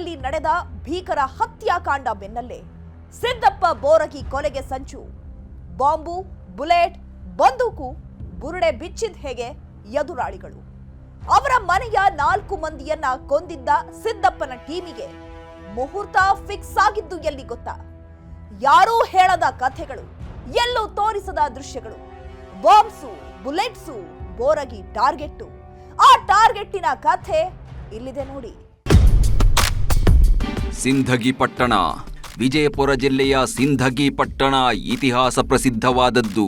ರಾಂಪುರದಲ್ಲಿ ನಡೆದ ಭೀಕರ ಹತ್ಯಾಕಾಂಡ ಬೆನ್ನಲ್ಲೇ ಸಿದ್ದಪ್ಪ ಬೋರಗಿ ಕೊಲೆಗೆ ಸಂಚು. ಬಾಂಬು, ಬುಲೆಟ್, ಬಂದೂಕು, ಬುರುಡೆ ಬಿಚ್ಚಿದ್ ಹೇಗೆ ಎದುರಾಳಿಗಳು. ಅವರ ಮನೆಯ 4 ಮಂದಿಯನ್ನ ಕೊಂದಿದ್ದ ಸಿದ್ದಪ್ಪನ ಟೀಮಿಗೆ ಮುಹೂರ್ತ ಫಿಕ್ಸ್ ಆಗಿದ್ದು ಎಲ್ಲಿ ಗೊತ್ತಾ? ಯಾರೂ ಹೇಳದ ಕಥೆಗಳು, ಎಲ್ಲೂ ತೋರಿಸದ ದೃಶ್ಯಗಳು. ಬಾಂಬ್ಸು, ಬುಲೆಟ್ಸು, ಬೋರಗಿ ಟಾರ್ಗೆಟ್ಟು. ಆ ಟಾರ್ಗೆಟ್ಟಿನ ಕಥೆ ಇಲ್ಲಿದೆ ನೋಡಿ. ಸಿಂಧಗಿ ಪಟ್ಟಣ. ವಿಜಯಪುರ ಜಿಲ್ಲೆಯ ಸಿಂಧಗಿ ಪಟ್ಟಣ ಇತಿಹಾಸ ಪ್ರಸಿದ್ಧವಾದದ್ದು,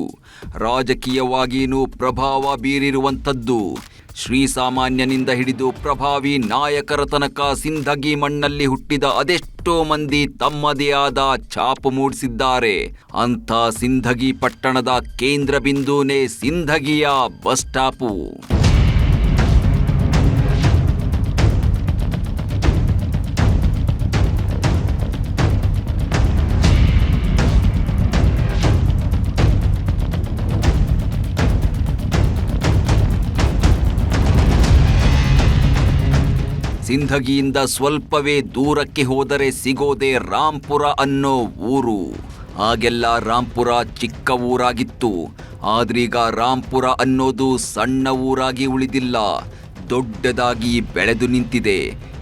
ರಾಜಕೀಯವಾಗಿಯೂ ಪ್ರಭಾವ ಬೀರಿರುವಂಥದ್ದು. ಶ್ರೀಸಾಮಾನ್ಯನಿಂದ ಹಿಡಿದು ಪ್ರಭಾವಿ ನಾಯಕರ ತನಕ ಸಿಂಧಗಿ ಮಣ್ಣಲ್ಲಿ ಹುಟ್ಟಿದ ಅದೆಷ್ಟೋ ಮಂದಿ ತಮ್ಮದೇ ಆದ ಛಾಪು ಮೂಡಿಸಿದ್ದಾರೆ. ಅಂಥ ಸಿಂಧಗಿ ಪಟ್ಟಣದ ಕೇಂದ್ರ ಬಿಂದುನೇ ಸಿಂಧಗಿಯ ಬಸ್ ಸ್ಟಾಪು. ಸಿಂಧಗಿಯಿಂದ ಸ್ವಲ್ಪವೇ ದೂರಕ್ಕೆ ಹೋದರೆ ಸಿಗೋದೆ ರಾಂಪುರ ಅನ್ನೋ ಊರು. ಆಗೆಲ್ಲ ರಾಂಪುರ ಚಿಕ್ಕ ಊರಾಗಿತ್ತು. ಆದ್ರೀಗ ರಾಂಪುರ ಅನ್ನೋದು ಸಣ್ಣ ಊರಾಗಿ ಉಳಿದಿಲ್ಲ, ದೊಡ್ಡದಾಗಿ ಬೆಳೆದು ನಿಂತಿದೆ.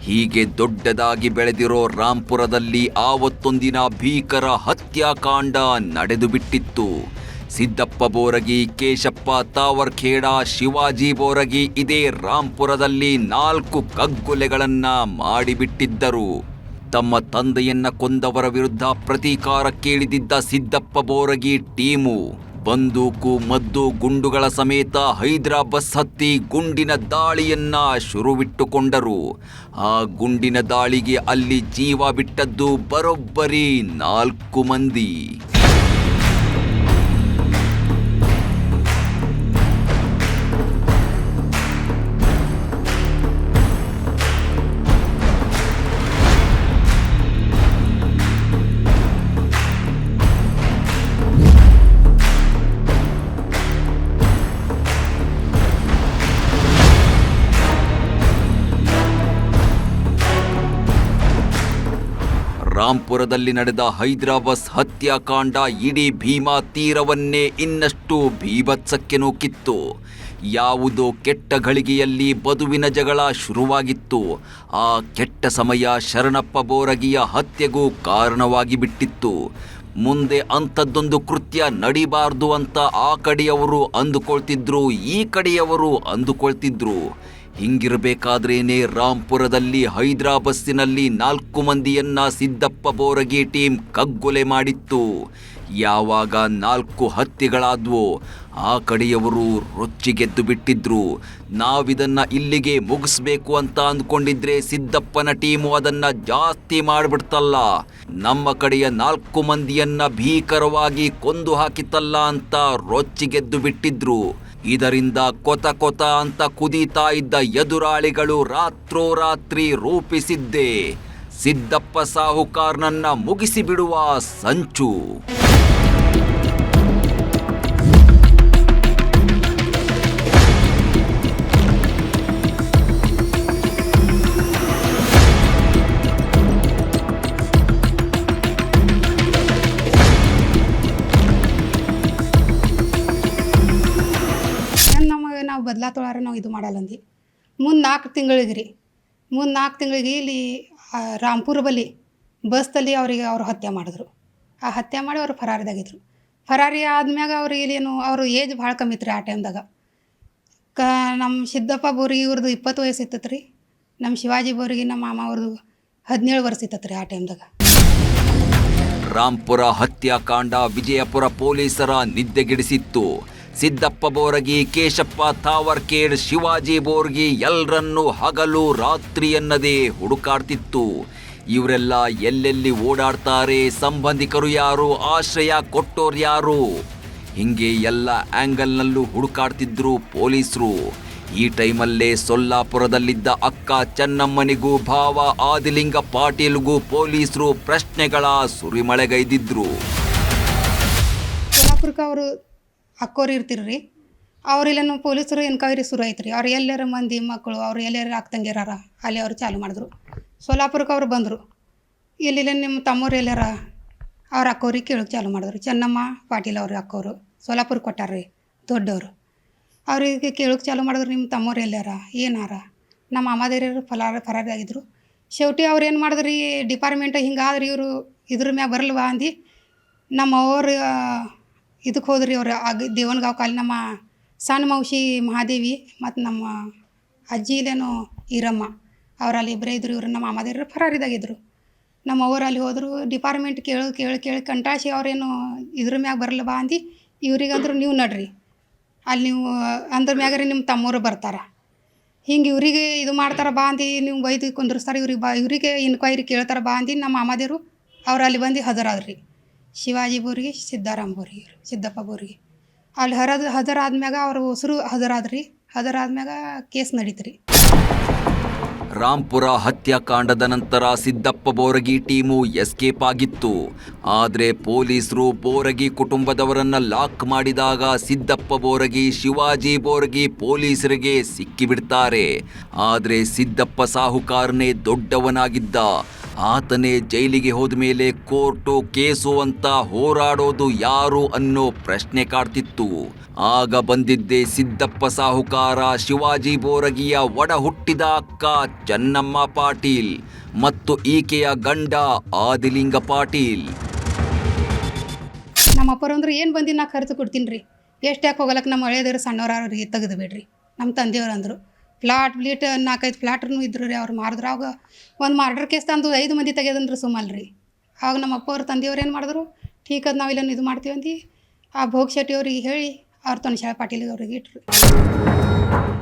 ಹೀಗೆ ದೊಡ್ಡದಾಗಿ ಬೆಳೆದಿರೋ ರಾಂಪುರದಲ್ಲಿ ಆವತ್ತೊಂದಿನ ಭೀಕರ ಹತ್ಯಾಕಾಂಡ ನಡೆದು ಬಿಟ್ಟಿತ್ತು. ಸಿದ್ದಪ್ಪ ಬೋರಗಿ, ಕೇಶಪ್ಪ ತಾವರ್ಖೇಡ, ಶಿವಾಜಿ ಬೋರಗಿ ಇದೇ ರಾಂಪುರದಲ್ಲಿ 4 ಕಗ್ಗೊಲೆಗಳನ್ನ ಮಾಡಿಬಿಟ್ಟಿದ್ದರು. ತಮ್ಮ ತಂದೆಯನ್ನ ಕೊಂದವರ ವಿರುದ್ಧ ಪ್ರತೀಕಾರ ಕೇಳಿದಿದ್ದ ಸಿದ್ದಪ್ಪ ಬೋರಗಿ ಟೀಮು ಬಂದೂಕು, ಮದ್ದು, ಗುಂಡುಗಳ ಸಮೇತ ಹೈದರಾಬಾದ್ ಹತ್ತಿ ಗುಂಡಿನ ದಾಳಿಯನ್ನ ಶುರುವಿಟ್ಟುಕೊಂಡರು. ಆ ಗುಂಡಿನ ದಾಳಿಗೆ ಅಲ್ಲಿ ಜೀವ ಬಿಟ್ಟದ್ದು ಬರೋಬ್ಬರಿ 4 ಮಂದಿ. ರಾಂಪುರದಲ್ಲಿ ನಡೆದ ಹೈದರಾಬಾದ್ ಹತ್ಯಾಕಾಂಡ ಇಡೀ ಭೀಮಾ ತೀರವನ್ನೇ ಇನ್ನಷ್ಟು ಭೀಭತ್ಸಕ್ಕೆ ನೂಕಿತ್ತು. ಯಾವುದೋ ಕೆಟ್ಟ ಗಳಿಗೆಯಲ್ಲಿ ಬದುವಿನ ಜಗಳ ಶುರುವಾಗಿತ್ತು. ಆ ಕೆಟ್ಟ ಸಮಯ ಶರಣಪ್ಪ ಬೋರಗಿಯ ಹತ್ಯೆಗೂ ಕಾರಣವಾಗಿ ಬಿಟ್ಟಿತ್ತು. ಮುಂದೆ ಅಂಥದ್ದೊಂದು ಕೃತ್ಯ ನಡಿಬಾರ್ದು ಅಂತ ಆ ಕಡೆಯವರು ಅಂದುಕೊಳ್ತಿದ್ರು, ಈ ಕಡೆಯವರು ಅಂದುಕೊಳ್ತಿದ್ರು. ಹಿಂಗಿರಬೇಕಾದ್ರೇನೆ ರಾಂಪುರದಲ್ಲಿ ಹೈದರಾಬಾದಿನಲ್ಲಿ 4 ಮಂದಿಯನ್ನ ಸಿದ್ದಪ್ಪ ಬೋರಗಿ ಟೀಮ್ ಕಗ್ಗೊಲೆ ಮಾಡಿತ್ತು. ಯಾವಾಗ 4 ಹತ್ಯೆಗಳಾದ್ವೋ ಆ ಕಡೆಯವರು ರೊಚ್ಚಿಗೆದ್ದು ಬಿಟ್ಟಿದ್ರು. ನಾವಿದನ್ನ ಇಲ್ಲಿಗೆ ಮುಗಿಸ್ಬೇಕು ಅಂತ ಅಂದ್ಕೊಂಡಿದ್ರೆ ಸಿದ್ದಪ್ಪನ ಟೀಮು ಅದನ್ನ ಜಾಸ್ತಿ ಮಾಡಿಬಿಡ್ತಲ್ಲ, ನಮ್ಮ ಕಡೆಯ 4 ಮಂದಿಯನ್ನ ಭೀಕರವಾಗಿ ಕೊಂದು ಹಾಕಿತಲ್ಲ ಅಂತ ರೊಚ್ಚಿಗೆದ್ದು ಬಿಟ್ಟಿದ್ರು. ಇದರಿಂದ ಕೊತ ಕೊತ ಅಂತ ಕುದೀತಾ ಇದ್ದ ಎದುರಾಳಿಗಳು ರಾತ್ರೋರಾತ್ರಿ ರೂಪಿಸಿದ್ದೇ ಸಿದ್ದಪ್ಪ ಸಾಹುಕಾರ್ನನ್ನ ಮುಗಿಸಿಬಿಡುವ ಸಂಚು. ನಾವು ಬದಲಾತೊಳಾರ ನಾವು ಇದು ಮಾಡಲ್ಲಂದು ಮುಂದೆ 4 ತಿಂಗಳಿಗೆ ಮುಂದೆ 4 ತಿಂಗಳಿಗೆ ಇಲ್ಲಿ ರಾಂಪುರ ಬಳಿ ಬಸ್ದಲ್ಲಿ ಅವ್ರು ಹತ್ಯೆ ಮಾಡಿದ್ರು. ಆ ಹತ್ಯೆ ಮಾಡಿ ಅವ್ರು ಫರಾರಿದಾಗಿದ್ರು. ಫರಾರಿ ಆದ್ಮ್ಯಾಗ ಅವ್ರಿಗೆ ಇಲ್ಲೇನು ಅವ್ರ ಏಜ್ ಭಾಳ ಕಮ್ಮಿ ಇತ್ತು ರೀ. ಆ ಟೈಮ್ದಾಗ ನಮ್ಮ ಸಿದ್ದಪ್ಪ ಬೋರಗಿ ಇವ್ರದ್ದು 20 ವಯಸ್ಸು ಇತ್ತತ್ತು ರೀ. ನಮ್ಮ ಶಿವಾಜಿ ಬೋರಗಿ ನಮ್ಮ ಮಾಮ ಅವ್ರದ್ದು 17 ವರ್ಷ ಇತ್ತತ್ತು ರೀ ಆ ಟೈಮ್ದಾಗ. ರಾಂಪುರ ಹತ್ಯಾಕಾಂಡ ವಿಜಯಪುರ ಪೊಲೀಸರ ನಿದ್ದೆಗೆಡಿಸಿತ್ತು. ಸಿದ್ದಪ್ಪ ಬೋರಗಿ, ಕೇಶಪ್ಪ ತಾವರ್ಖೇಡ್, ಶಿವಾಜಿ ಬೋರಗಿ ಎಲ್ಲರನ್ನೂ ಹಗಲು ರಾತ್ರಿ ಎನ್ನದೇ ಹುಡುಕಾಡ್ತಿತ್ತು. ಇವರೆಲ್ಲ ಎಲ್ಲೆಲ್ಲಿ ಓಡಾಡ್ತಾರೆ, ಸಂಬಂಧಿಕರು ಯಾರು, ಆಶ್ರಯ ಕೊಟ್ಟೋರು ಯಾರು, ಹಿಂಗೆ ಎಲ್ಲ ಆ್ಯಂಗಲ್ನಲ್ಲೂ ಹುಡುಕಾಡ್ತಿದ್ರು ಪೊಲೀಸರು. ಈ ಟೈಮಲ್ಲೇ ಸೊಲ್ಲಾಪುರದಲ್ಲಿದ್ದ ಅಕ್ಕ ಚೆನ್ನಮ್ಮನಿಗೂ ಭಾವ ಆದಿಲಿಂಗ ಪಾಟೀಲ್ಗೂ ಪೊಲೀಸರು ಪ್ರಶ್ನೆಗಳ ಸುರಿಮಳೆಗೈದಿದ್ರು. ಸೊಲ್ಲಾಪುರಕ್ಕೆ ಅವರು ಅಕ್ಕೋರು ಇರ್ತಿರ್ರಿ. ಅವ್ರಿಲ್ಲೇನು ಪೊಲೀಸರು ಎನ್ಕ್ವೈರಿ ಶುರು ಐತ್ರಿ. ಅವ್ರು ಎಲ್ಲರ ಮಂದಿ ಮಕ್ಕಳು ಅವ್ರು ಎಲ್ಲರ ಅಕ್ಕ ತಂಗಿರಾರ ಅಲ್ಲಿ ಅವ್ರು ಚಾಲು ಮಾಡಿದ್ರು. ಸೋಲಾಪುರಕ್ಕೆ ಅವ್ರು ಬಂದರು. ಎಲ್ಲಿಲ್ಲ ನಿಮ್ಮ ತಮ್ಮವ್ರು ಎಲ್ಲಾರ ಅವ್ರ ಅಕ್ಕವ್ರಿಗೆ ಕೇಳೋಕೆ ಚಾಲು ಮಾಡಿದ್ರು. ಚೆನ್ನಮ್ಮ ಪಾಟೀಲ್ ಅವ್ರ ಅಕ್ಕವರು ಸೋಲಾಪುರಕ್ಕೆ ಕೊಟ್ಟಾರ್ರಿ ದೊಡ್ಡವರು. ಅವ್ರಿಗೆ ಕೇಳೋಕೆ ಚಾಲು ಮಾಡಿದ್ರು, ನಿಮ್ಮ ತಮ್ಮವ್ರು ಎಲ್ಲಾರ ಏನಾರ. ನಮ್ಮ ಮಾಮಾದೇರು ಫರಾರಿಯಾಗಿದ್ರು. ಶೆವಟಿ ಅವ್ರು ಏನು ಮಾಡಿದ್ರಿ, ಡಿಪಾರ್ಟ್ಮೆಂಟ್ ಹಿಂಗಾದ್ರಿ ಇವರು ಇದ್ರ ಮ್ಯಾಗ ಬರಲ್ವಾ ಅಂದು ನಮ್ಮ ಅವ್ರು ಇದಕ್ಕೆ ಹೋದ್ರಿ. ಅವ್ರು ದೇವನಗಾವ್ ಕಾಲಿ ನಮ್ಮ ಸಣ್ಣ ಮೌಸಿ ಮಹಾದೇವಿ ಮತ್ತು ನಮ್ಮ ಅಜ್ಜಿ ಇಲ್ಲೇನೋ ಈರಮ್ಮ ಅವರಲ್ಲಿ ಇಬ್ಬರೇ ಇದ್ರು. ಇವರು ನಮ್ಮ ಮಾಮಾದೇರು ಫರಾರಿದಾಗಿದ್ರು. ನಮ್ಮ ಅವರಲ್ಲಿ ಹೋದರು. ಡಿಪಾರ್ಟ್ಮೆಂಟ್ ಕೇಳಿ ಕಂಟಾಶಿ ಅವ್ರೇನು ಇದ್ರ ಮ್ಯಾಗ ಬರಲ್ವಾ ಅಂದು ಇವ್ರಿಗಂದ್ರು ನೀವು ನಡ್ರಿ ಅಲ್ಲಿ ನೀವು ಅಂದ್ರ ಮ್ಯಾಗ ರೀ ನಿಮ್ಮ ತಮ್ಮವ್ರು ಬರ್ತಾರೆ. ಹಿಂಗೆ ಇವ್ರಿಗೆ ಇದು ಮಾಡ್ತಾರೆ ಬಾ ಅಂದು ನೀವು ಬೈದು ಕುಂದ್ರಿಸ್ತಾರೆ. ಇವರಿಗೆ ಇನ್ಕ್ವೈರಿ ಕೇಳ್ತಾರೆ ಬಾ ಅಂದು ನಮ್ಮ ಮಾಮಾದೇರು ಅವ್ರು ಅಲ್ಲಿ ಬಂದು ಹಜರಾದ್ರಿ. ಶಿವಾಜಿ ಬೋರಿಗೆ, ಸಿದ್ದಾರಾಮ ಬೋರಿಗೆ, ಸಿದ್ದಪ್ಪ ಬೋರಿಗೆ ಅಲ್ಲಿ ಹಜರಾದ್ಮ್ಯಾಗ ಅವ್ರ ಹೆಸರು ಹಜರಾದ್ರಿ. ಹಜರಾದ್ಮ್ಯಾಗ ಕೇಸ್ ನಡೀತ್ರಿ. ರಾಂಪುರ ಹತ್ಯಾಕಾಂಡದ ನಂತರ ಸಿದ್ದಪ್ಪ ಬೋರಗಿ ಟೀಮು ಎಸ್ಕೇಪ್ ಆಗಿತ್ತು. ಆದರೆ ಪೊಲೀಸರು ಬೋರಗಿ ಕುಟುಂಬದವರನ್ನ ಲಾಕ್ ಮಾಡಿದಾಗ ಸಿದ್ದಪ್ಪ ಬೋರಗಿ, ಶಿವಾಜಿ ಬೋರಗಿ ಪೊಲೀಸರಿಗೆ ಸಿಕ್ಕಿಬಿಡ್ತಾರೆ. ಆದರೆ ಸಿದ್ದಪ್ಪ ಸಾಹುಕಾರನೇ ದೊಡ್ಡವನಾಗಿದ್ದ. ಆತನೇ ಜೈಲಿಗೆ ಹೋದ ಮೇಲೆ ಕೋರ್ಟು ಕೇಸು ಅಂತ ಹೋರಾಡೋದು ಯಾರು ಅನ್ನೋ ಪ್ರಶ್ನೆ ಕಾಡ್ತಿತ್ತು. ಆಗ ಬಂದಿದ್ದೇ ಸಿದ್ದಪ್ಪ ಸಾಹುಕಾರ, ಶಿವಾಜಿ ಬೋರಗಿಯ ಒಡ ಹುಟ್ಟಿದ ಅಕ್ಕ ಚೆನ್ನಮ್ಮ ಪಾಟೀಲ್ ಮತ್ತು ಈಕೆಯ ಗಂಡ ಆದಿಲಿಂಗ ಪಾಟೀಲ್. ನಮ್ಮ ಅಪ್ಪರಂದ್ರೆ ಏನು ಬಂದು ನಾ ಖರ್ಚು ಕೊಡ್ತೀನಿ ರೀ, ಎಷ್ಟು ಯಾಕೆ ಹೋಗಲಕ್ಕೆ ನಮ್ಮ ಹಳೆಯದೇರು ಸಣ್ಣವ್ರಿಗೆ ತೆಗೆದು ಬಿಡ್ರಿ. ನಮ್ಮ ತಂದೆಯವ್ರು ಅಂದರು ಫ್ಲಾಟ್ 4-5 ಫ್ಲಾಟ್ರೂ ಇದ್ರು ರೀ. ಅವ್ರು ಮಾರಿದ್ರು. ಆವಾಗ ಒಂದು ಮರ್ಡರ್ ಕೇಸ್ ತಂದು 5 ಮಂದಿ ತೆಗೆದಂದ್ರೆ ಸುಮ್ಮಲ್ರಿ. ಆವಾಗ ನಮ್ಮ ಅಪ್ಪ ಅವ್ರ ತಂದೆಯವ್ರು ಏನು ಮಾಡಿದ್ರು, ಠೀಕ್ ಅದು ನಾವಿಲ್ಲ ಇದು ಮಾಡ್ತೀವಿ ಅಂದು ಆ ಭೋಗ್ ಶೆಟ್ಟಿ ಅವ್ರಿಗೆ ಹೇಳಿ ಅವ್ರ ತನಿಷಾ ಪಾಟೀಲ್ ಅವ್ರಿಗೆ ಇಟ್ರು.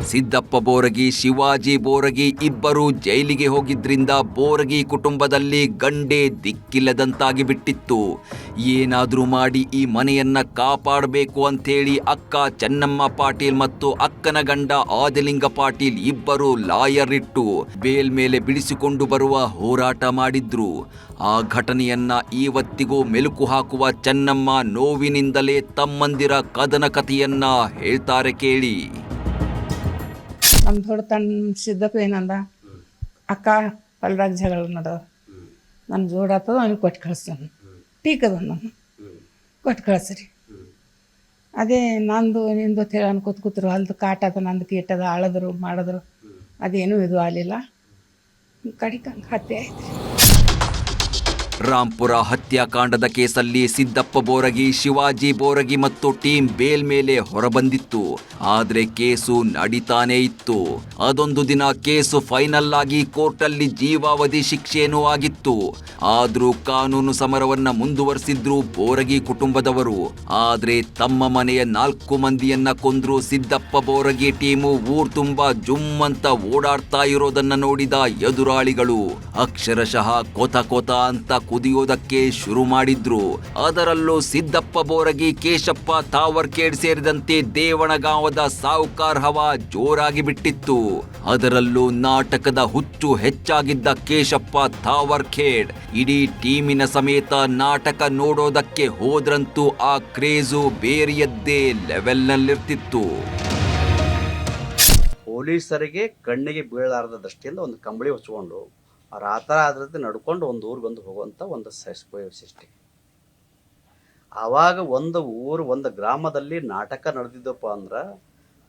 ಸಿದ್ದಪ್ಪ ಬೋರಗಿ, ಶಿವಾಜಿ ಬೋರಗಿ ಇಬ್ಬರು ಜೈಲಿಗೆ ಹೋಗಿದ್ರಿಂದ ಬೋರಗಿ ಕುಟುಂಬದಲ್ಲಿ ಗಂಡೇ ದಿಕ್ಕಿಲ್ಲದಂತಾಗಿ ಬಿಟ್ಟಿತ್ತು. ಏನಾದರೂ ಮಾಡಿ ಈ ಮನೆಯನ್ನ ಕಾಪಾಡಬೇಕು ಅಂಥೇಳಿ ಅಕ್ಕ ಚೆನ್ನಮ್ಮ ಪಾಟೀಲ್ ಮತ್ತು ಅಕ್ಕನ ಗಂಡ ಆದಿಲಿಂಗ ಪಾಟೀಲ್ ಇಬ್ಬರು ಲಾಯರ್ ಇಟ್ಟು ಬೇಲ್ ಮೇಲೆ ಬಿಡಿಸಿಕೊಂಡು ಬರುವ ಹೋರಾಟ ಮಾಡಿದ್ರು. ಆ ಘಟನೆಯನ್ನ ಇವತ್ತಿಗೂ ಮೆಲುಕು ಹಾಕುವ ಚೆನ್ನಮ್ಮ ನೋವಿನಿಂದಲೇ ತಮ್ಮಂದಿರ ಕದನ ಕಥೆಯನ್ನ ಹೇಳ್ತಾರೆ ಕೇಳಿ. ನಮ್ಮ ದೊಡ್ಡ ತನ್ನ ಸಿದ್ದಪ್ಪ ಏನಂದ, ಅಕ್ಕ ಹೊಲ್ದಾಗ ಜಗಳ ನಡೆದ, ನನ್ನ ಜೋಡಾತದ ಅವ್ನಿಗೆ ಕೊಟ್ಟು ಕಳಿಸ್ತಾನೆ. ಟೀಕದ ನಾನು ಕೊಟ್ಟು ಕಳಿಸ್ರಿ. ಅದೇ ನಂದು ನಿಂದು ಹೇಳಿ ಕೂತ್ರು. ಅಲ್ದು ಕಾಟದ ನಂದು ಕೀಟದ ಆಳಿದ್ರು ಮಾಡಿದ್ರು. ಅದೇನೂ ಇದು ಆಗಲಿಲ್ಲ. ಕಡಿಕ ಹತ್ಯೆ ಆಯ್ತು. ರಾಂಪುರ ಹತ್ಯಾಕಾಂಡದ ಕೇಸಲ್ಲಿ ಸಿದ್ದಪ್ಪ ಬೋರಗಿ, ಶಿವಾಜಿ ಬೋರಗಿ ಮತ್ತು ಟೀಮ್ ಬೇಲ್ ಮೇಲೆ ಹೊರಬಂದಿತ್ತು. ಆದ್ರೆ ಕೇಸು ನಡೀತಾನೇ ಇತ್ತು. ಅದೊಂದು ದಿನ ಕೇಸು ಫೈನಲ್ ಆಗಿ ಕೋರ್ಟಲ್ಲಿ ಜೀವಾವಧಿ ಶಿಕ್ಷೆಯೂ ಆಗಿತ್ತು. ಆದ್ರೂ ಕಾನೂನು ಸಮರವನ್ನ ಮುಂದುವರೆಸಿದ್ರು ಬೋರಗಿ ಕುಟುಂಬದವರು. ಆದ್ರೆ ತಮ್ಮ ಮನೆಯ 4 ಮಂದಿಯನ್ನ ಕೊಂದ್ರು ಸಿದ್ದಪ್ಪ ಬೋರಗಿ ಟೀಮು ಊರ್ ತುಂಬಾ ಜುಮ್ ಅಂತ ಓಡಾಡ್ತಾ ಇರೋದನ್ನ ನೋಡಿದ ಎದುರಾಳಿಗಳು ಅಕ್ಷರಶಃ ಕೊತ ಕೊತ ಅಂತ ಕುದಿಯೋದಕ್ಕೆ ಶುರು ಮಾಡಿದ್ರು. ಅದರಲ್ಲೂ ಸಿದ್ದಪ್ಪ ಬೋರಗಿ, ಕೇಶಪ್ಪ ತಾವರ್ಕೇಡ್ ಸೇರಿದಂತೆ ದೇವಣಗಾಂವದ ಸಾಹುಕಾರ್ ಹವಾ ಜೋರಾಗಿ ಬಿಟ್ಟಿತ್ತು. ಅದರಲ್ಲೂ ನಾಟಕದ ಹುಚ್ಚು ಹೆಚ್ಚಾಗಿದ್ದ ಕೇಶಪ್ಪ ತಾವರ್ಖೇಡ್ ಇಡೀ ಟೀಮಿನ ಸಮೇತ ನಾಟಕ ನೋಡೋದಕ್ಕೆ ಹೋದ್ರಂತೂ ಆ ಕ್ರೇಜು ಬೇರೆಯದ್ದೇ ಲೆವೆಲ್ನಲ್ಲಿರ್ತಿತ್ತು. ಪೊಲೀಸರಿಗೆ ಕಣ್ಣಿಗೆ ಬೀಳಲಾರದ ದೃಷ್ಟಿಯಿಂದ ಒಂದು ಕಂಬಳಿ ಹೊಚ್ಕೊಂಡು ಅವ್ರು ಆ ಥರ ಅದ್ರದ್ದು ನಡ್ಕೊಂಡು ಒಂದು ಊರಿಗೊಂದು ಹೋಗುವಂಥ ಒಂದು ಸೃಷ್ಟಿ. ಆವಾಗ ಒಂದು ಗ್ರಾಮದಲ್ಲಿ ನಾಟಕ ನಡೆದಿದ್ದಪ್ಪ ಅಂದ್ರೆ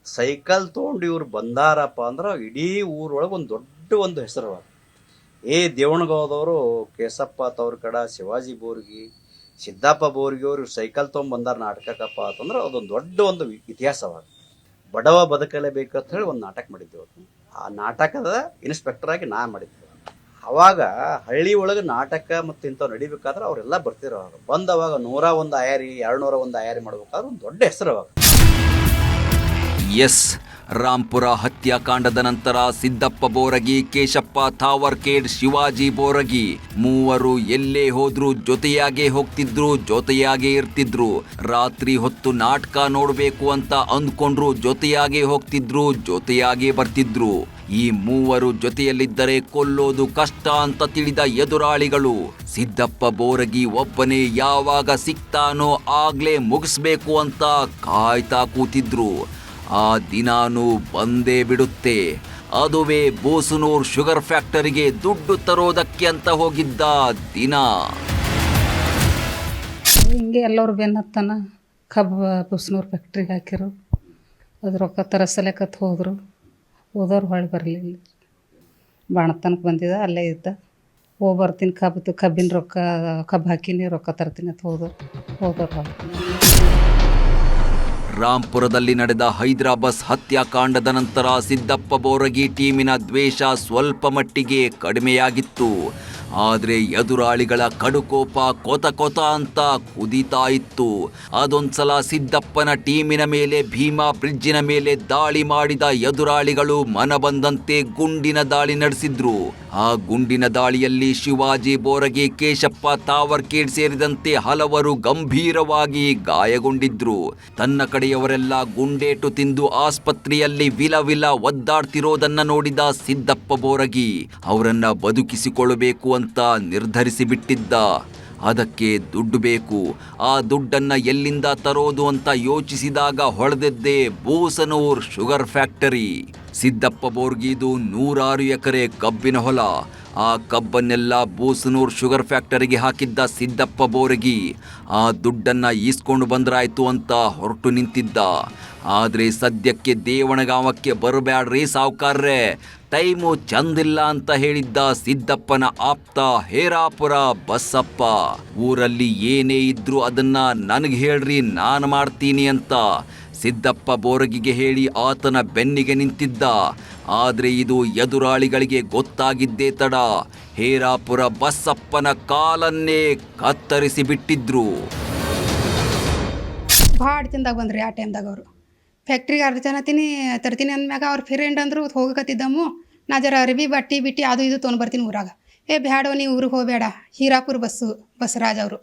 ಸೈಕಲ್ ತೊಗೊಂಡು ಇವ್ರು ಬಂದಾರಪ್ಪ ಅಂದ್ರೆ ಇಡೀ ಊರೊಳಗೆ ಒಂದು ಹೆಸರು. ದೇವಣಗಾಂವದವರು ಕೇಶಪ್ಪ ತವ್ರ ಶಿವಾಜಿ ಬೋರ್ಗಿ, ಸಿದ್ದಪ್ಪ ಬೋರ್ಗಿ ಅವರು ಸೈಕಲ್ ತೊಗೊಂಡು ಬಂದಾರ ನಾಟಕಕ್ಕಪ್ಪ ಅಂತಂದ್ರೆ ಅದೊಂದು ಒಂದು ಇತಿಹಾಸವಾಗ. ಬಡವ ಬದುಕಲೇಬೇಕಂತ ಹೇಳಿ ಒಂದು ನಾಟಕ ಮಾಡಿದ್ದೆವು. ಆ ನಾಟಕದ ಇನ್ಸ್ಪೆಕ್ಟರ್ ಆಗಿ ನಾನು ಮಾಡಿದ್ದೆ. ಅವಾಗ ಹಳ್ಳಿ ಒಳಗೆ ನಾಟಕ ಮತ್ತು ಇಂಥವು ನಡಿಬೇಕಾದ್ರೆ ಅವರೆಲ್ಲ ಬರ್ತಿರೋ. ಬಂದವಾಗ 101 ಆಯಾರಿ 201 ಆಯಾರಿ ಮಾಡ್ಬೇಕಾದ್ರೆ ಒಂದು ದೊಡ್ಡ ಹೆಸರು ಅವಾಗ. ಎಸ್, ರಾಂಪುರ ಹತ್ಯಾಕಾಂಡದ ನಂತರ ಸಿದ್ದಪ್ಪ ಬೋರಗಿ, ಕೇಶಪ್ಪ ತಾವರ್ಕೇಡ್, ಶಿವಾಜಿ ಬೋರಗಿ ಮೂವರು ಎಲ್ಲೇ ಹೋದ್ರು ಜೊತೆಯಾಗೇ ಹೋಗ್ತಿದ್ರು, ಜೊತೆಯಾಗೇ ಇರ್ತಿದ್ರು. ರಾತ್ರಿ ಹೊತ್ತು ನಾಟಕ ನೋಡಬೇಕು ಅಂತ ಅಂದ್ಕೊಂಡ್ರು ಜೊತೆಯಾಗೇ ಹೋಗ್ತಿದ್ರು, ಜೊತೆಯಾಗೇ ಬರ್ತಿದ್ರು. ಈ ಮೂವರು ಜೊತೆಯಲ್ಲಿದ್ದರೆ ಕೊಲ್ಲೋದು ಕಷ್ಟ ಅಂತ ತಿಳಿದ ಎದುರಾಳಿಗಳು ಸಿದ್ದಪ್ಪ ಬೋರಗಿ ಒಬ್ಬನೇ ಯಾವಾಗ ಸಿಕ್ತಾನೋ ಆಗ್ಲೇ ಮುಗಿಸ್ಬೇಕು ಅಂತ ಕಾಯ್ತಾ ಕೂತಿದ್ರು. ಆ ದಿನಾನು ಬಂದೇ ಬಿಡುತ್ತೆ. ಅದುವೇ ಬೋಸನೂರ್ ಶುಗರ್ ಫ್ಯಾಕ್ಟರಿಗೆ ದುಡ್ಡು ತರೋದಕ್ಕೆ ಅಂತ ಹೋಗಿದ್ದ ದಿನ. ಹಿಂಗೆ ಎಲ್ಲರೂ ಬೆನ್ನತ್ತನ ಕಬ್ಬು ಬಸ್ನೂರು ಫ್ಯಾಕ್ಟ್ರಿಗೆ ಹಾಕಿರು. ಅದು ರೊಕ್ಕ ತರಸಲೆಕತ್ ಹೋದರು. ಹೋದವ್ರು ಹೊಳ್ಳಿ ಬರಲಿಲ್ಲ. ಬಾಣತನಕ್ಕೆ ಬಂದಿದ್ದ, ಅಲ್ಲೇ ಇದ್ದ. ಹೋಗಿ ಬರ್ತೀನಿ, ಕಬ್ಬಿನ ರೊಕ್ಕ ಕಬ್ಬು ಹಾಕಿನಿ, ರೊಕ್ಕ ತರ್ತೀನಿ ಅಂತ ಹೋದವ್ರು ರಾಂಪುರದಲ್ಲಿ ನಡೆದ ಹೈದರಾಬಾದ್ ಹತ್ಯಾಕಾಂಡದ ನಂತರ ಸಿದ್ದಪ್ಪ ಬೋರಗಿ ಟೀಮಿನ ದ್ವೇಷ ಸ್ವಲ್ಪ ಮಟ್ಟಿಗೆ ಕಡಿಮೆಯಾಗಿತ್ತು. ಆದರೆ ಎದುರಾಳಿಗಳ ಕಡುಕೋಪ ಕೊತ ಅಂತ ಕುದೀತಾ ಇತ್ತು. ಅದೊಂದ್ಸಲ ಸಿದ್ದಪ್ಪನ ಟೀಮಿನ ಮೇಲೆ ಭೀಮಾ ಬ್ರಿಡ್ಜಿನ ಮೇಲೆ ದಾಳಿ ಮಾಡಿದ ಎದುರಾಳಿಗಳು ಮನಬಂದಂತೆ ಗುಂಡಿನ ದಾಳಿ ನಡೆಸಿದ್ರು. ಆ ಗುಂಡಿನ ದಾಳಿಯಲ್ಲಿ ಶಿವಾಜಿ ಬೋರಗಿ, ಕೇಶಪ್ಪ ತಾವರ್ಕೇಡ್ ಸೇರಿದಂತೆ ಹಲವರು ಗಂಭೀರವಾಗಿ ಗಾಯಗೊಂಡಿದ್ರು. ತನ್ನ ಕಡೆಯವರೆಲ್ಲ ಗುಂಡೇಟು ತಿಂದು ಆಸ್ಪತ್ರೆಯಲ್ಲಿ ವಿಲ ಒದ್ದಾಡ್ತಿರೋದನ್ನ ನೋಡಿದ ಸಿದ್ದಪ್ಪ ಬೋರಗಿ ಅವರನ್ನ ಬದುಕಿಸಿಕೊಳ್ಳಬೇಕು ಅಂತ ನಿರ್ಧರಿಸಿ ಬಿಟ್ಟಿದ್ದ. ಅದಕ್ಕೆ ದುಡ್ಡು ಬೇಕು. ಆ ದುಡ್ಡನ್ನ ಎಲ್ಲಿಂದ ತರೋದು ಅಂತ ಯೋಚಿಸಿದಾಗ ಹೊಳೆದದ್ದೇ ಬೋಸನೂರ್ ಶುಗರ್ ಫ್ಯಾಕ್ಟರಿ. ಸಿದ್ದಪ್ಪ ಬೋರ್ಗಿದು 106 ಎಕರೆ ಕಬ್ಬಿನ ಹೊಲ. ಆ ಕಬ್ಬನ್ನೆಲ್ಲ ಬೋಸನೂರ್ ಶುಗರ್ ಫ್ಯಾಕ್ಟರಿಗೆ ಹಾಕಿದ್ದ ಸಿದ್ದಪ್ಪ ಬೋರಗಿ ಆ ದುಡ್ಡನ್ನ ಈಸ್ಕೊಂಡು ಬಂದ್ರಾಯ್ತು ಅಂತ ಹೊರಟು ನಿಂತಿದ್ದ. ಆದರೆ ಸದ್ಯಕ್ಕೆ ದೇವಣಗಾಮಕ್ಕೆ ಬರಬ್ಯಾಡ್ರಿ ಸಾವ್ಕಾರ್ರೆ, ಟೈಮು ಚಂದಿಲ್ಲ ಅಂತ ಹೇಳಿದ್ದ ಸಿದ್ದಪ್ಪನ ಆಪ್ತ ಹೇರಾಪುರ ಬಸಪ್ಪ. ಊರಲ್ಲಿ ಏನೇ ಇದ್ರೂ ಅದನ್ನ ನನಗೆ ಹೇಳ್ರಿ, ನಾನು ಮಾಡ್ತೀನಿ ಅಂತ ಸಿದ್ದಪ್ಪ ಬೋರಗಿಗೆ ಹೇಳಿ ಆತನ ಬೆನ್ನಿಗೆ ನಿಂತಿದ್ದ. ಆದರೆ ಇದು ಎದುರಾಳಿಗಳಿಗೆ ಗೊತ್ತಾಗಿದ್ದೇ ತಡ. ಹೇರಾಪುರ ಬಸಪ್ಪನ ಕಾಲನ್ನೇ ಕತ್ತರಿಸಿ ಬಿಟ್ಟಿದ್ರು. ಭಾಳ ತಿಂದಾಗ ಬಂದ್ರಿ ಆ ಟೈಮ್ದಾಗ ಅವರು ಫ್ಯಾಕ್ಟ್ರಿಗೆ ಅರ್ಧ ಜನ ತರ್ತೀನಿ ಅಂದ್ಮ್ಯಾಗ ಅವ್ರ ಫ್ರೆಂಡ್ ಅಂದರು ಹೋಗಕತ್ತಿದ್ದಮ್ಮು. ನಾ ಜರ ಅರ್ಬಿ ಬಟ್ಟಿ ಬಿಟ್ಟು ಅದು ಇದು ತೊಗೊಂಡು ಬರ್ತೀನಿ ಊರಾಗ. ಬ್ಯಾಡೋ ನೀವು ಊರಿಗೆ ಹೋಗಬೇಡ, ಹೀರಾಪುರ ಬಸರಾಜ್ ಅವರು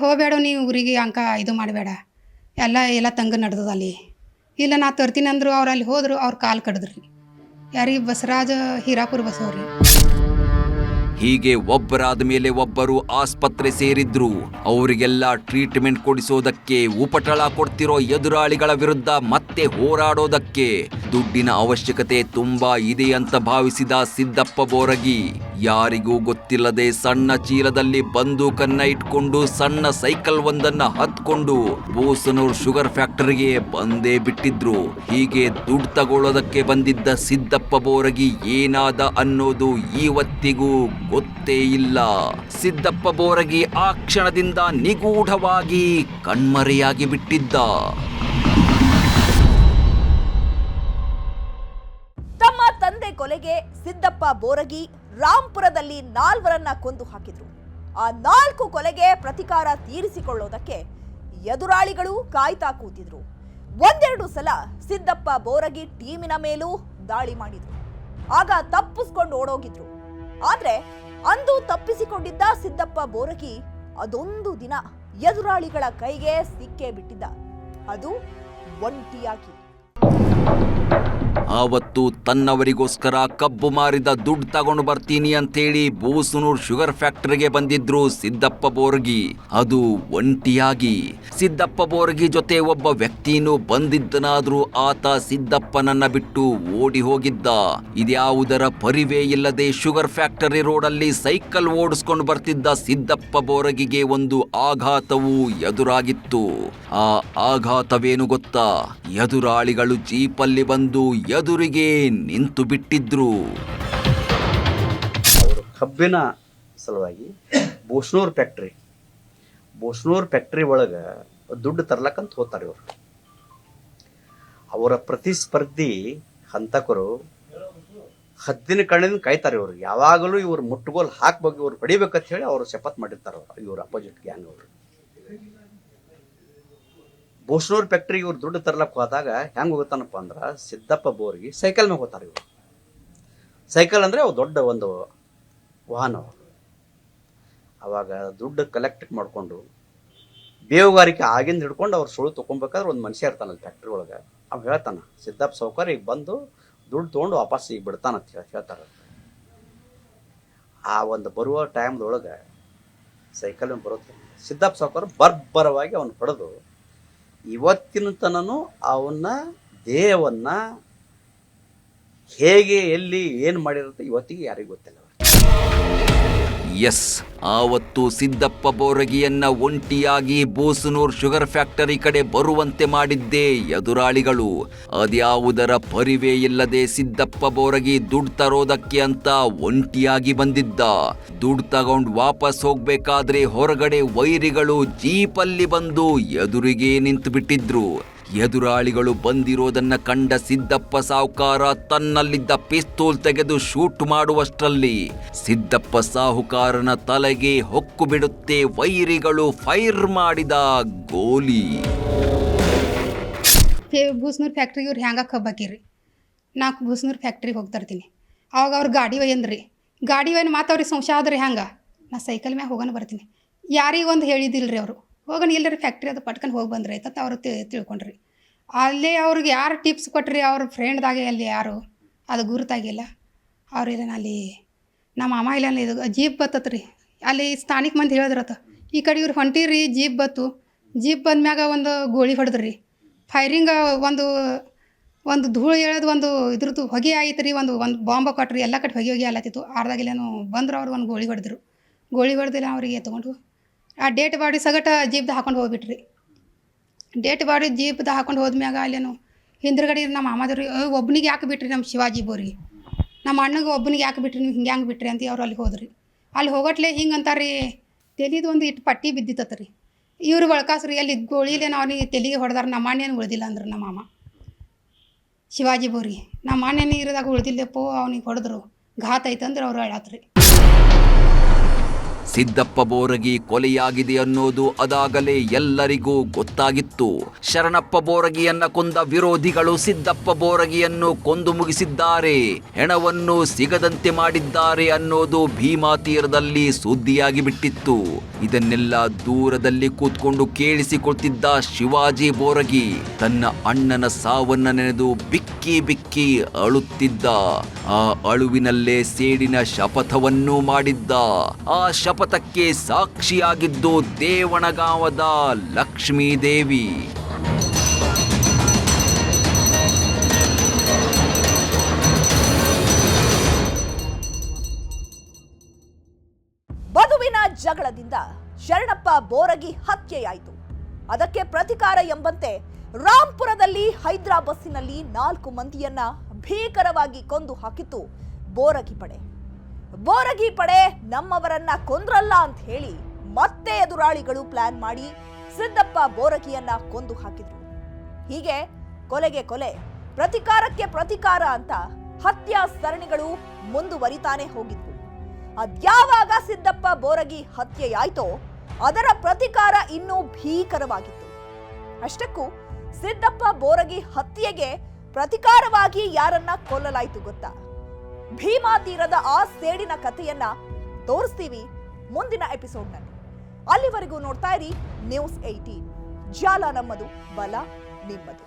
ಹೋಗಬೇಡ ನೀವು ಊರಿಗೆ ಅಂಕ ಇದು ಮಾಡಬೇಡ, ಎಲ್ಲ ತಂಗ ನಡೆದದ ಅಲ್ಲಿ. ಇಲ್ಲ ನಾ ತರ್ತೀನಿ ಅಂದರು. ಅವ್ರು ಅಲ್ಲಿ ಹೋದರು, ಅವ್ರ ಕಾಲು ಕಡಿದ್ರಿ. ಯಾರಿಗೆ? ಬಸರಾಜ್ ಹೀರಾಪುರ ಬಸವ್ರಿ. ಹೀಗೆ ಒಬ್ಬರಾದ ಮೇಲೆ ಒಬ್ಬರು ಆಸ್ಪತ್ರೆ ಸೇರಿದ್ರು. ಅವರಿಗೆಲ್ಲ ಟ್ರೀಟ್ಮೆಂಟ್ ಕೊಡಿಸೋದಕ್ಕೆ, ಉಪಟಳ ಕೊಡ್ತಿರೋ ಎದುರಾಳಿಗಳ ವಿರುದ್ಧ ಮತ್ತೆ ಹೋರಾಡೋದಕ್ಕೆ ದುಡ್ಡಿನ ಅವಶ್ಯಕತೆ ತುಂಬಾ ಇದೆ ಅಂತ ಭಾವಿಸಿದ ಸಿದ್ದಪ್ಪ ಬೋರಗಿ ಯಾರಿಗೂ ಗೊತ್ತಿಲ್ಲದೆ ಸಣ್ಣ ಚೀಲದಲ್ಲಿ ಬಂದೂಕನ್ನ ಇಟ್ಕೊಂಡು ಸಣ್ಣ ಸೈಕಲ್ ಒಂದನ್ನ ಹತ್ಕೊಂಡು ಬೋಸನೂರ್ ಶುಗರ್ ಫ್ಯಾಕ್ಟರಿಗೆ ಬಂದೇ ಬಿಟ್ಟಿದ್ರು. ಹೀಗೆ ದುಡ್ಡು ತಗೊಳ್ಳೋದಕ್ಕೆ ಬಂದಿದ್ದ ಸಿದ್ದಪ್ಪ ಬೋರಗಿ ಏನಾದ ಅನ್ನೋದು ಇವತ್ತಿಗೂ ಗೊತ್ತೇ ಇಲ್ಲ. ಸಿದ್ದಪ್ಪ ಬೋರಗಿ ಆ ಕ್ಷಣದಿಂದ ನಿಗೂಢವಾಗಿ ಕಣ್ಮರೆಯಾಗಿ ಬಿಟ್ಟಿದ್ದ. ತಮ್ಮ ತಂದೆ ಕೊಲೆಗೆ ಸಿದ್ದಪ್ಪ ಬೋರಗಿ ರಾಂಪುರದಲ್ಲಿ 4 ಕೊಂದು ಹಾಕಿದ್ರು. ಆ 4 ಕೊಲೆಗೆ ಪ್ರತಿಕಾರ ತೀರಿಸಿಕೊಳ್ಳೋದಕ್ಕೆ ಎದುರಾಳಿಗಳು ಕಾಯ್ತಾ ಕೂತಿದ್ರು. ಒಂದೆರಡು ಸಲ ಸಿದ್ದಪ್ಪ ಬೋರಗಿ ಟೀಮಿನ ಮೇಲೂ ದಾಳಿ ಮಾಡಿದ್ರು. ಆಗ ತಪ್ಪಿಸ್ಕೊಂಡು ಓಡೋಗಿದ್ರು. ಆದ್ರೆ ಅಂದು ತಪ್ಪಿಸಿಕೊಂಡಿದ್ದ ಸಿದ್ದಪ್ಪ ಬೋರಗಿ ಅದೊಂದು ದಿನ ಎದುರಾಳಿಗಳ ಕೈಗೆ ಸಿಕ್ಕೇ ಬಿಟ್ಟಿದ್ದ. ಅದು ಒಂಟಿಯಾಗಿ. ಆವತ್ತು ತನ್ನವರಿಗೋಸ್ಕರ ಕಬ್ಬು ಮಾರಿದ ದುಡ್ಡು ತಗೊಂಡು ಬರ್ತೀನಿ ಅಂತೇಳಿ ಬೋಸನೂರ್ ಶುಗರ್ ಫ್ಯಾಕ್ಟರಿಗೆ ಬಂದಿದ್ರು ಸಿದ್ದಪ್ಪ ಬೋರಗಿ. ಅದು ಒಂಟಿಯಾಗಿ. ಸಿದ್ದಪ್ಪ ಬೋರಗಿ ಜೊತೆ ಒಬ್ಬ ವ್ಯಕ್ತಿನೂ ಬಂದಿದ್ದನಾದ್ರೂ ಆತ ಸಿದ್ದಪ್ಪನನ್ನ ಬಿಟ್ಟು ಓಡಿ ಹೋಗಿದ್ದ. ಇದ್ಯಾವುದರ ಪರಿವೇ ಇಲ್ಲದೆ ಶುಗರ್ ಫ್ಯಾಕ್ಟರಿ ರೋಡಲ್ಲಿ ಸೈಕಲ್ ಓಡಿಸ್ಕೊಂಡು ಬರ್ತಿದ್ದ ಸಿದ್ದಪ್ಪ ಬೋರಗಿಗೆ ಒಂದು ಆಘಾತವು ಎದುರಾಗಿತ್ತು. ಆ ಆಘಾತವೇನು ಗೊತ್ತಾ? ಎದುರಾಳಿಗಳು ಜೀಪಲ್ಲಿ ಬಂದು ಎದುರಿಗೆ ನಿಂತು ಬಿಟ್ಟಿದ್ರು. ಅವರು ಕಬ್ಬಿನ ಸಲುವಾಗಿ ಬೋಸನೂರ್ ಫ್ಯಾಕ್ಟ್ರಿ ಒಳಗೆ ದುಡ್ಡು ತರ್ಲಕ್ಕಂತ ಹೋಗ್ತಾರೆ ಇವರು. ಅವರ ಪ್ರತಿಸ್ಪರ್ಧಿ ಹಂತಕರು ಹದ್ದಿನ ಕಣ್ಣಿನ ಕಾಯ್ತಾರೆ ಇವರು. ಯಾವಾಗಲೂ ಇವ್ರು ಮುಟ್ಟುಗೋಲ್ ಹಾಕ್ಬೇಕು, ಇವ್ರು ಹೊಡಿಬೇಕಂತ ಹೇಳಿ ಅವರು ಶಪಥ ಮಾಡಿರ್ತಾರೆ. ಇವ್ರ ಅಪೋಸಿಟ್ ಗ್ಯಾಂಗ್ ಅವರು ಬೋಸನೂರ್ ಫ್ಯಾಕ್ಟ್ರಿ ಇವ್ರು ದುಡ್ಡು ತರ್ಲಕ್ಕೆ ಹೋದಾಗ ಹೆಂಗೆ ಹೋಗುತ್ತಾನಪ್ಪ ಅಂದ್ರೆ ಸಿದ್ದಪ್ಪ ಬೋರ್ಗಿ ಸೈಕಲ್ ಮೇಲೆ ಹೋಗ್ತಾರೆ ಇವರು. ಸೈಕಲ್ ಅಂದರೆ ಅವು ದೊಡ್ಡ ಒಂದು ವಾಹನ. ಅವಾಗ ದುಡ್ಡು ಕಲೆಕ್ಟ್ ಮಾಡಿಕೊಂಡು ಬೇವುಗಾರಿಕೆ ಆಗಿಂದ ಹಿಡ್ಕೊಂಡು ಅವ್ರು ಸುಳ್ಳು ತೊಗೊಬೇಕಾದ್ರೆ ಒಂದು ಮನುಷ್ಯ ಇರ್ತಾನಲ್ಲ ಫ್ಯಾಕ್ಟ್ರಿ ಒಳಗೆ. ಅವ್ ಹೇಳ್ತಾನೆ, ಸಿದ್ದಪ್ಪ ಸಾವ್ಕಾರ ಈಗ ಬಂದು ದುಡ್ಡು ತೊಗೊಂಡು ವಾಪಸ್ ಈಗ ಬಿಡ್ತಾನಂತ ಹೇಳ್ತಾರೆ. ಆ ಒಂದು ಬರುವ ಟೈಮ್ದೊಳಗೆ ಸೈಕಲ್ ಬರುತ್ತೆ. ಸಿದ್ದಪ್ಪ ಸಾವ್ಕಾರ ಬರ್ಬರವಾಗಿ ಅವನು ಹೊಡೆದು ಇವತ್ತಿನ ತನೂ ಅವನ್ನ ದೇಹವನ್ನ ಹೇಗೆ ಎಲ್ಲಿ ಏನು ಮಾಡಿರುತ್ತೆ ಇವತ್ತಿಗೆ ಯಾರಿಗೂ ಗೊತ್ತಿಲ್ಲ. ಎಸ್, ಆವತ್ತು ಸಿದ್ದಪ್ಪ ಬೋರಗಿಯನ್ನ ಒಂಟಿಯಾಗಿ ಬೂಸನೂರ್ ಶುಗರ್ ಫ್ಯಾಕ್ಟರಿ ಕಡೆ ಬರುವಂತೆ ಮಾಡಿದ್ದೇ ಎದುರಾಳಿಗಳು. ಅದ್ಯಾವುದರ ಪರಿವೇ ಇಲ್ಲದೆ ಸಿದ್ದಪ್ಪ ಬೋರಗಿ ದುಡ್ಡು ತರೋದಕ್ಕೆ ಅಂತ ಒಂಟಿಯಾಗಿ ಬಂದಿದ್ದ. ದುಡ್ಡು ತಗೊಂಡು ವಾಪಸ್ ಹೋಗ್ಬೇಕಾದ್ರೆ ಹೊರಗಡೆ ವೈರಿಗಳು ಜೀಪಲ್ಲಿ ಬಂದು ಎದುರಿಗೆ ನಿಂತು ಬಿಟ್ಟಿದ್ರು. ಎದುರಾಳಿಗಳು ಬಂದಿರೋದನ್ನ ಕಂಡ ಸಿದ್ದಪ್ಪ ಸಾಹುಕಾರ ತನ್ನಲ್ಲಿದ್ದ ಪಿಸ್ತೂಲ್ ತೆಗೆದು ಶೂಟ್ ಮಾಡುವಷ್ಟರಲ್ಲಿ ಸಿದ್ದಪ್ಪ ಸಾಹುಕಾರನ ತಲೆಗೆ ಹೊಕ್ಕು ಬಿಡುತ್ತೆ ವೈರಿಗಳು ಫೈರ್ ಮಾಡಿದ ಗೋಲಿ. ಬೂಸ್ನೂರು ಫ್ಯಾಕ್ಟ್ರಿಗೆ ಇವ್ರು ಹ್ಯಾಂಗ ಕಬ್ಬಾಕಿರಿ. ನಾಲ್ಕು ಬೂಸ್ನೂರು ಫ್ಯಾಕ್ಟ್ರಿಗೆ ಹೋಗ್ತಾರ್ತೀನಿ. ಅವಾಗ ಅವ್ರು ಗಾಡಿ ಒಯ್ಯಂದ್ರಿ. ಗಾಡಿ ಒಯ್ಯನ್ ಮಾತು ಅವ್ರಿಗೆ ಸಂಶಯ ಆದ್ರಿ ಹ್ಯಾಂಗ. ನಾ ಸೈಕಲ್ ಮ್ಯಾಗ ಹೋಗೋಣ ಬರ್ತೀನಿ. ಯಾರಿಗೊಂದು ಹೇಳಿದಿಲ್ರಿ ಅವರು. ಹೋಗೋಣ ಎಲ್ಲರೂ ಫ್ಯಾಕ್ಟ್ರಿ ಅದು ಪಟ್ಕೊಂಡು ಹೋಗಿ ಬಂದ್ರಿ ಆಯ್ತತ್ ಅವ್ರು ತಿಳ್ಕೊಂಡ್ರಿ. ಅಲ್ಲೇ ಅವ್ರಿಗೆ ಯಾರು ಟಿಪ್ಸ್ ಕೊಟ್ರಿ ಅವ್ರ ಫ್ರೆಂಡ್ದಾಗೆ ಅಲ್ಲಿ ಯಾರು ಅದು ಗುರುತಾಗಿಲ್ಲ. ಅವ್ರಿಲ್ಲ ಅಲ್ಲಿ ನಮ್ಮ ಮಾಮ ಇಲ್ಲ ಇದು ಜೀಪ್ ಬತ್ತತ್ರಿ. ಅಲ್ಲಿ ಸ್ಥಾನಿಕ ಮಂದಿ ಹೇಳಿದ್ರತ್ತ ಈ ಕಡೆ ಇವ್ರು ಹೊಂಟಿರಿ ಜೀಪ್ ಬತ್ತು. ಜೀಪ್ ಬಂದ್ಮ್ಯಾಗ ಒಂದು ಗೋಳಿ ಹೊಡೆದ್ರಿ. ಫೈರಿಂಗ್ ಒಂದು ಧೂಳು ಹೇಳೋದು ಒಂದು ಇದ್ರದ್ದು ಹೊಗೆ ಆಯ್ತು ರೀ. ಒಂದು ಬಾಂಬ ಕೊಟ್ರಿ. ಎಲ್ಲ ಕಡೆ ಹೊಗೆ ಅಲ್ಲತ್ತಿತ್ತು. ಆರ್ದಾಗಿಲ್ಲೇನು ಬಂದ್ರು ಅವ್ರು ಒಂದು ಗೋಳಿ ಹೊಡೆದ್ರು. ಗೋಳಿ ಹೊಡೆದಿಲ್ಲ ಅವರಿಗೆ ತೊಗೊಂಡು ಆ ಡೇಟ್ ಬಾಡಿ ಸಗಟ ಜೀಪ್ದ ಹಾಕೊಂಡು ಹೋಗ್ಬಿಟ್ರಿ. ಡೇಟ್ ಬಾಡಿ ಜೀಪ್ದ ಹಾಕೊಂಡು ಹೋದ್ಮ್ಯಾಗ ಅಲ್ಲೇನು ಹಿಂದ್ರಗಡೆ ನಮ್ಮ ಮಾಮದವ್ರಿ ಒಬ್ಬನಿಗೆ ಯಾಕೆ ಬಿಟ್ರಿ ನಮ್ಮ ಶಿವಾಜಿ ಬೋರಿಗೆ ನಮ್ಮ ಅಣ್ಣಗೆ ಒಬ್ಬನಿಗೆ ಯಾಕೆ ಬಿಟ್ರಿ ನೀವು ಹಿಂಗೆ ಹ್ಯಾಂಗೆ ಬಿಟ್ರಿ ಅಂತ ಅವ್ರು ಅಲ್ಲಿ ಹೋದ್ರಿ. ಅಲ್ಲಿ ಹೋಗಟ್ಲೆ ಹಿಂಗೆ ಅಂತಾರ್ರಿ ತೆಲಿದು ಒಂದು ಇಟ್ಟು ಪಟ್ಟಿ ಬಿದ್ದಿತ್ತತ್ರಿ. ಇವ್ರು ಬಳಕಾಸ್ರಿ ಅಲ್ಲಿ ಗೋಳಿಲೇನು ಅವನಿಗೆ ತೆಲಿಗೆ ಹೊಡೆದಾರ. ನಮ್ಮ ಅಣ್ಣೇನು ಉಳ್ದಿಲ್ಲ ಅಂದ್ರೆ ನಮ್ಮ ಮಾಮ ಶಿವಾಜಿ ಬೋರಿಗೆ ನಮ್ಮ ಅಣ್ಣೇನು ಇರೋದಾಗ ಉಳ್ದಿಲ್ಲಪ್ಪೋ ಅವನಿಗೆ ಹೊಡೆದ್ರು ಘಾತ ಐತಂದ್ರೆ ಅವ್ರು ಹೇಳತ್ರಿ. ಸಿದ್ದಪ್ಪ ಬೋರಗಿ ಕೊಲೆಯಾಗಿದೆ ಅನ್ನೋದು ಅದಾಗಲೇ ಎಲ್ಲರಿಗೂ ಗೊತ್ತಾಗಿತ್ತು. ಶರಣಪ್ಪ ಬೋರಗಿಯನ್ನ ಕೊಂದ ವಿರೋಧಿಗಳು ಸಿದ್ದಪ್ಪ ಬೋರಗಿಯನ್ನು ಕೊಂದು ಮುಗಿಸಿದ್ದಾರೆ, ಹೆಣವನ್ನು ಸಿಗದಂತೆ ಮಾಡಿದ್ದಾರೆ ಅನ್ನೋದು ಭೀಮಾ ತೀರದಲ್ಲಿ ಸುದ್ದಿಯಾಗಿ ಬಿಟ್ಟಿತ್ತು. ಇದನ್ನೆಲ್ಲ ದೂರದಲ್ಲಿ ಕೂತ್ಕೊಂಡು ಕೇಳಿಸಿಕೊಳ್ತಿದ್ದ ಶಿವಾಜಿ ಬೋರಗಿ ತನ್ನ ಅಣ್ಣನ ಸಾವನ್ನ ನೆನೆದು ಬಿಕ್ಕಿ ಬಿಕ್ಕಿ ಅಳುತ್ತಿದ್ದ. ಆ ಅಳುವಿನಲ್ಲೇ ಸೇಡಿನ ಶಪಥವನ್ನೂ ಮಾಡಿದ್ದ. ಆ ಶಪಥಕ್ಕೆ ಸಾಕ್ಷಿಯಾಗಿದ್ದು ದೇವಣಗಾಂವದ ಲಕ್ಷ್ಮೀದೇವಿ. ಬದುವಿನ ಜಗಳದಿಂದ ಶರಣಪ್ಪ ಬೋರಗಿ ಹತ್ಯೆಯಾಯಿತು. ಅದಕ್ಕೆ ಪ್ರತಿಕಾರ ಎಂಬಂತೆ ರಾಂಪುರದಲ್ಲಿ ಹೈದ್ರಾ ಬಸ್ಸಿನಲ್ಲಿ 4 ಮಂದಿಯನ್ನ ಭೀಕರವಾಗಿ ಕೊಂದು ಹಾಕಿತ್ತು ಬೋರಗಿ ಪಡೆ. ಬೋರಗಿ ಪಡೆ ನಮ್ಮವರನ್ನ ಕೊಂದ್ರಲ್ಲ ಅಂತ ಹೇಳಿ ಮತ್ತೆ ಎದುರಾಳಿಗಳು ಪ್ಲಾನ್ ಮಾಡಿ ಸಿದ್ದಪ್ಪ ಬೋರಗಿಯನ್ನ ಕೊಂದು ಹಾಕಿದ್ರು. ಹೀಗೆ ಕೊಲೆಗೆ ಕೊಲೆ, ಪ್ರತಿಕಾರಕ್ಕೆ ಪ್ರತಿಕಾರ ಅಂತ ಹತ್ಯಾ ಸರಣಿಗಳು ಮುಂದುವರಿತಾನೆ ಹೋಗಿದ್ವು. ಅದ್ಯಾವಾಗ ಸಿದ್ದಪ್ಪ ಬೋರಗಿ ಹತ್ಯೆಯಾಯ್ತೋ ಅದರ ಪ್ರತಿಕಾರ ಇನ್ನೂ ಭೀಕರವಾಗಿತ್ತು. ಅಷ್ಟಕ್ಕೂ ಸಿದ್ದಪ್ಪ ಬೋರಗಿ ಹತ್ಯೆಗೆ ಪ್ರತಿಕಾರವಾಗಿ ಯಾರನ್ನ ಕೊಲ್ಲಲಾಯ್ತು ಗೊತ್ತಾ? ಭೀಮಾ ತೀರದ ಆ ಸೇಡಿನ ಕಥೆಯನ್ನ ತೋರಿಸ್ತೀವಿ ಮುಂದಿನ ಎಪಿಸೋಡ್ನಲ್ಲಿ. ಅಲ್ಲಿವರೆಗೂ ನೋಡ್ತಾ ಇರಿ ನ್ಯೂಸ್ 18. ಜಾಲ ನಮ್ಮದು, ಬಲ ನಿಮ್ಮದು.